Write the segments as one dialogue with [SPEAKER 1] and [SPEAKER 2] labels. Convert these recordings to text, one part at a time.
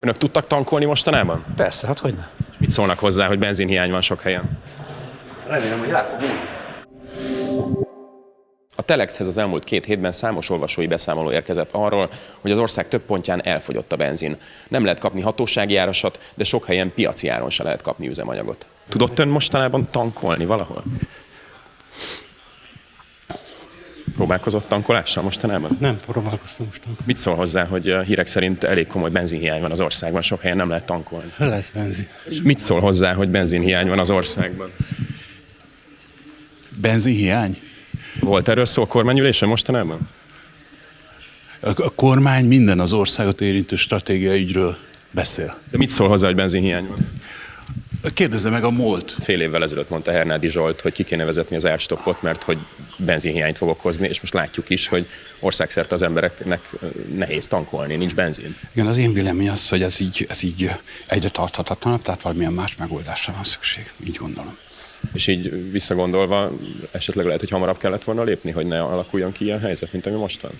[SPEAKER 1] Önök tudtak tankolni mostanában?
[SPEAKER 2] Persze, hát hogyne.
[SPEAKER 1] És mit szólnak hozzá, hogy benzinhiány van sok helyen?
[SPEAKER 2] Remélem, hogy rá fog múlni.
[SPEAKER 1] A Telexhez az elmúlt 2 hétben számos olvasói beszámoló érkezett arról, hogy az ország több pontján elfogyott a benzin. Nem lehet kapni hatósági árasat, de sok helyen piaci áron se lehet kapni üzemanyagot. Tudott ön mostanában tankolni valahol? Próbálkozott tankolással mostanában?
[SPEAKER 2] Nem próbálkoztam mostan.
[SPEAKER 1] Mit szól hozzá, hogy a hírek szerint elég komoly benzinhiány van az országban, sok helyen nem lehet tankolni?
[SPEAKER 2] Lesz benzin.
[SPEAKER 1] Mit szól hozzá, hogy benzinhiány van az országban?
[SPEAKER 3] Benzinhiány?
[SPEAKER 1] Volt erről szó a kormányülésen mostanában?
[SPEAKER 3] A kormány minden az országot érintő stratégiai ügyről beszél.
[SPEAKER 1] De mit szól hozzá, hogy benzinhiány van?
[SPEAKER 3] Kérdezze meg a MOL-t.
[SPEAKER 1] Fél évvel ezelőtt mondta Hernádi Zsolt, hogy ki kéne vezetni az Árstoppot, mert hogy benzinhiányt fog okozni, és most látjuk is, hogy országszerte az embereknek nehéz tankolni, nincs benzin.
[SPEAKER 2] Igen, az én vélemény az, hogy ez így egyre tarthatatlanabb, tehát valamilyen más megoldásra van szükség, így gondolom.
[SPEAKER 1] És így visszagondolva, esetleg lehet, hogy hamarabb kellett volna lépni, hogy ne alakuljon ki ilyen helyzet, mint ami most van?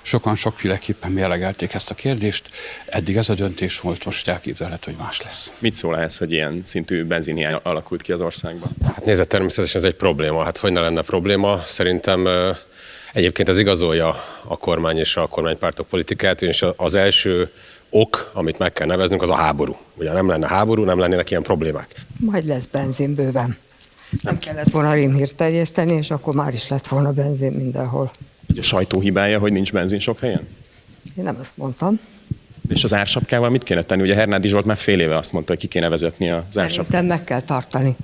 [SPEAKER 2] Sokan sokféleképpen mérlegelték ezt a kérdést, eddig ez a döntés volt, most elképzelhető, hogy más lesz.
[SPEAKER 1] Mit szól ehhez, hogy ilyen szintű benzinhiány alakult ki az országban?
[SPEAKER 4] Hát nézd, természetesen ez egy probléma. Hát hogy ne lenne probléma? Szerintem egyébként ez igazolja a kormány és a kormánypártok politikát, és az első ok, amit meg kell neveznünk, az a háború. Ugye nem lenne háború, nem lennének ilyen problémák.
[SPEAKER 5] Majd lesz benzin bőven. Nem kellett volna rémhírt terjeszteni, és akkor már is lett volna benzin mindenhol.
[SPEAKER 1] A sajtó hibája, hogy nincs benzin sok helyen?
[SPEAKER 5] Én nem ezt mondtam.
[SPEAKER 1] És az ársapkával mit kéne tenni? Ugye Hernádi Zsolt már fél éve azt mondta, hogy ki kéne vezetni az ársapkát.
[SPEAKER 5] Szerintem meg kell tartani.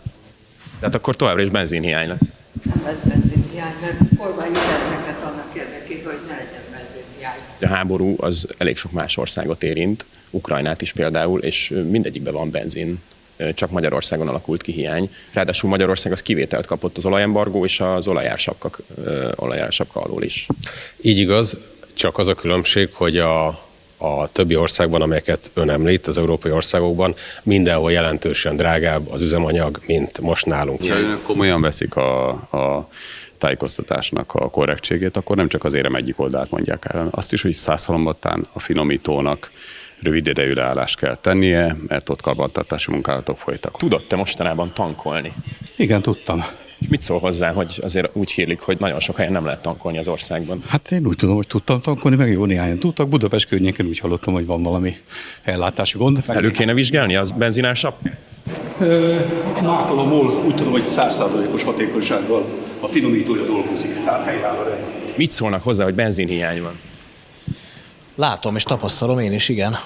[SPEAKER 1] Tehát akkor továbbra is benzinhiány lesz.
[SPEAKER 5] Nem lesz benzinhiány, mert a kormány mindent megtesz annak érdekében, hogy ne legyen benzinhiány.
[SPEAKER 1] A háború az elég sok más országot érint, Ukrajnát is például, és mindegyikben van benzin. Csak Magyarországon alakult ki hiány. Ráadásul Magyarország az kivételt kapott az olajembargó és az olajársapka alól is.
[SPEAKER 4] Így igaz, csak az a különbség, hogy a többi országban, amelyeket ön említ, az európai országokban mindenhol jelentősen drágább az üzemanyag, mint most nálunk.
[SPEAKER 6] Ha önök komolyan veszik a tájékoztatásnak a korrektségét, akkor nem csak az érem egyik oldalt mondják el, azt is, hogy Szászhalombattán a finomítónak rövid idejű leállást kell tennie, mert ott karbantartási munkálatok folytak.
[SPEAKER 1] Tudott-e mostanában tankolni?
[SPEAKER 2] Igen, tudtam.
[SPEAKER 1] És mit szól hozzá, hogy azért úgy hírlik, hogy nagyon sok helyen nem lehet tankolni az országban?
[SPEAKER 2] Hát én úgy tudom, hogy tudtam tankolni, meg jó néhányan tudtak. Budapest környéken úgy hallottam, hogy van valami ellátási gond.
[SPEAKER 1] Elő kéne vizsgálni az benzinársapkát?
[SPEAKER 7] Mától a MOL úgy tudom, hogy 100%-os hatékonysággal a finomítója dolgozik, tehát helyreáll a rendszer.
[SPEAKER 1] Mit szólnak hozzá, hogy benzinhiány van?
[SPEAKER 8] Látom és tapasztalom én is, igen.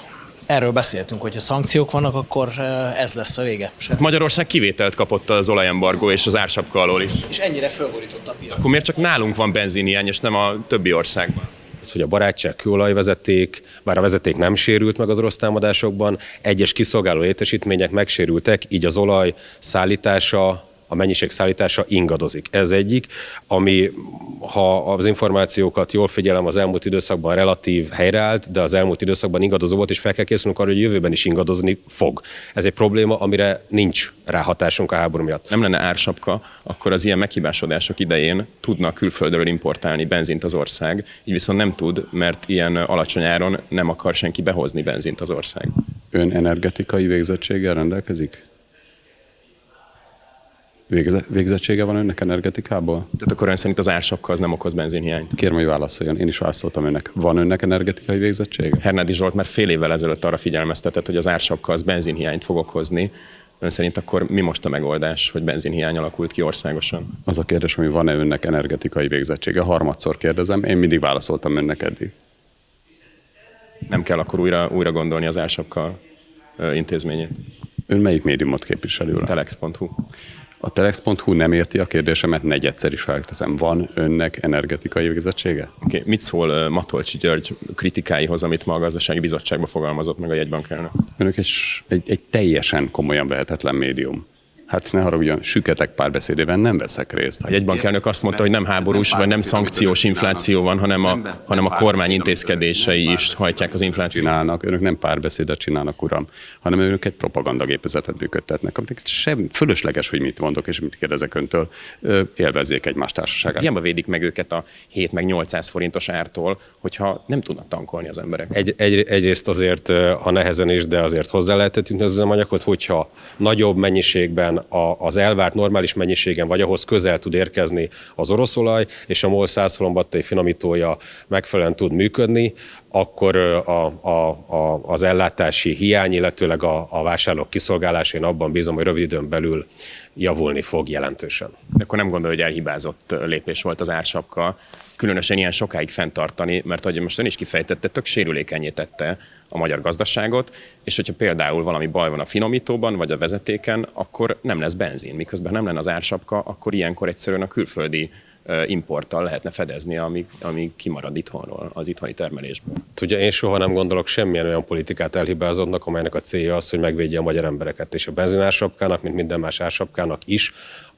[SPEAKER 8] Erről beszéltünk, hogyha szankciók vannak, akkor ez lesz a vége.
[SPEAKER 1] Magyarország kivételt kapott az olajembargó és az ársapka alól is.
[SPEAKER 8] És ennyire fölborított a piac.
[SPEAKER 1] Akkor miért csak nálunk van benzinhiány, és nem a többi országban?
[SPEAKER 4] Az, hogy a barátság kőolajvezeték, bár a vezeték nem sérült meg az orosz támadásokban, egyes kiszolgáló létesítmények megsérültek, így az olaj szállítása, a mennyiség szállítása ingadozik. Ez egyik, ami, ha az információkat jól figyelem, az elmúlt időszakban relatív helyreállt, de az elmúlt időszakban ingadozó volt, és fel kell készülnünk arra, hogy jövőben is ingadozni fog. Ez egy probléma, amire nincs ráhatásunk a háború miatt.
[SPEAKER 1] Nem lenne ársapka, akkor az ilyen meghibásodások idején tudna külföldről importálni benzint az ország, így viszont nem tud, mert ilyen alacsony áron nem akar senki behozni benzint az ország.
[SPEAKER 6] Ön energetikai végzettséggel rendelkezik? Végzettsége van önnek energetikából?
[SPEAKER 1] Tehát akkor ön szerint az ársapka az nem okoz benzinhiányt?
[SPEAKER 6] Kérem, hogy válaszoljon. Én is válaszoltam önnek. Van önnek energetikai végzettsége?
[SPEAKER 1] Hernádi Zsolt már fél évvel ezelőtt arra figyelmeztetett, hogy az ársapka az benzinhiányt fog okozni. Ön szerint akkor mi most a megoldás, hogy benzinhiány alakult ki országosan?
[SPEAKER 6] Az a kérdés, hogy van-e önnek energetikai végzettsége? Harmadszor kérdezem. Én mindig válaszoltam önnek eddig.
[SPEAKER 1] Nem kell akkor újra gondolni az ársapka intézményét?
[SPEAKER 6] Ön melyik médiumot képviseli?
[SPEAKER 1] Telex.hu.
[SPEAKER 6] A Telex.hu nem érti a kérdésemet, negyedszer is felteszem. Van önnek energetikai végzettsége?
[SPEAKER 1] Okay. Mit szól Matolcsy György kritikáihoz, amit ma a gazdasági bizottságban fogalmazott meg a jegybankelnök?
[SPEAKER 6] Önök egy teljesen komolyan vehetetlen médium. Hát ne haragudjon, süketek párbeszédében nem veszek részt.
[SPEAKER 1] A jegybankelnök azt mondta, hogy nem háborús vagy nem szankciós infláció van, hanem a kormány intézkedései is hajtják az inflációt.
[SPEAKER 6] Csinálnak, önök nem párbeszédet csinálnak, uram, hanem önök egy propagandagépezetet működtetnek, aminek sem fölösleges, hogy mit mondok és mit kérdezek öntől, élvezzék egymás társaságát.
[SPEAKER 1] Hiába védik meg őket a 7 meg 800 forintos ártól, hogyha nem tudnak tankolni az emberek.
[SPEAKER 4] Egyrészt azért, ha nehezen is, de azért hozzá lehetett jutni az üzemanyaghoz, hogyha nagyobb mennyiségben, az elvárt normális mennyiségen, vagy ahhoz közel tud érkezni az oroszolaj, és a MOL 100 halombattai finomítója megfelelően tud működni, akkor az ellátási hiány, illetőleg a vásárlók kiszolgálása, én abban bízom, hogy rövid időn belül javulni fog jelentősen.
[SPEAKER 1] De akkor nem gondolja, hogy elhibázott lépés volt az ársapka, különösen ilyen sokáig fenntartani, mert ahogy most ön is kifejtette, tök sérülékenyé tette a magyar gazdaságot, és hogyha például valami baj van a finomítóban, vagy a vezetéken, akkor nem lesz benzin. Miközben nem lenne az ársapka, akkor ilyenkor egyszerűen a külföldi importtal lehetne fedezni, ami kimarad itthonról, az itthoni termelésből.
[SPEAKER 4] Ugye én soha nem gondolok semmilyen olyan politikát elhibázottnak, amelynek a célja az, hogy megvédje a magyar embereket. És a benzinársapkának, mint minden más ársapkának is,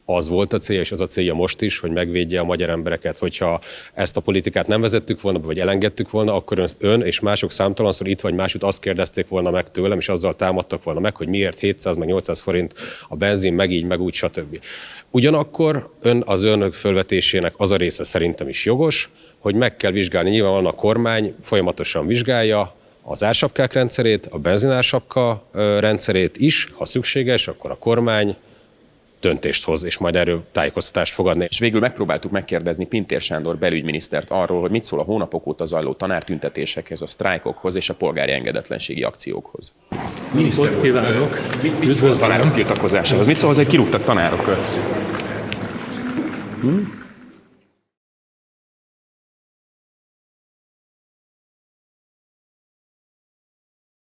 [SPEAKER 4] az volt a célja, és az a célja most is, hogy megvédje a magyar embereket. Hogyha ezt a politikát nem vezettük volna, vagy elengedtük volna, akkor ön és mások számtalanszor itt vagy másút azt kérdezték volna meg tőlem, és azzal támadtak volna meg, hogy miért 700 meg 800 forint a benzin, meg így, meg úgy, stb. Ugyanakkor az önök fölvetésének az a része szerintem is jogos, hogy meg kell vizsgálni. Nyilvánvalóan a kormány folyamatosan vizsgálja az ársapkák rendszerét, a benzinársapka rendszerét is, ha szükséges, akkor a kormány döntést hoz, és majd erről tájékoztatást fog adni.
[SPEAKER 1] És végül megpróbáltuk megkérdezni Pintér Sándor belügyminisztert arról, hogy mit szól a hónapok óta zajló tanártüntetésekhez, a sztrájkokhoz és a polgári engedetlenségi akciókhoz.
[SPEAKER 7] Miniszter úr, kívánok!
[SPEAKER 1] Mit szól a tanárok tiltakozásához? Mit szól, hogy kirúgtak tanárokat?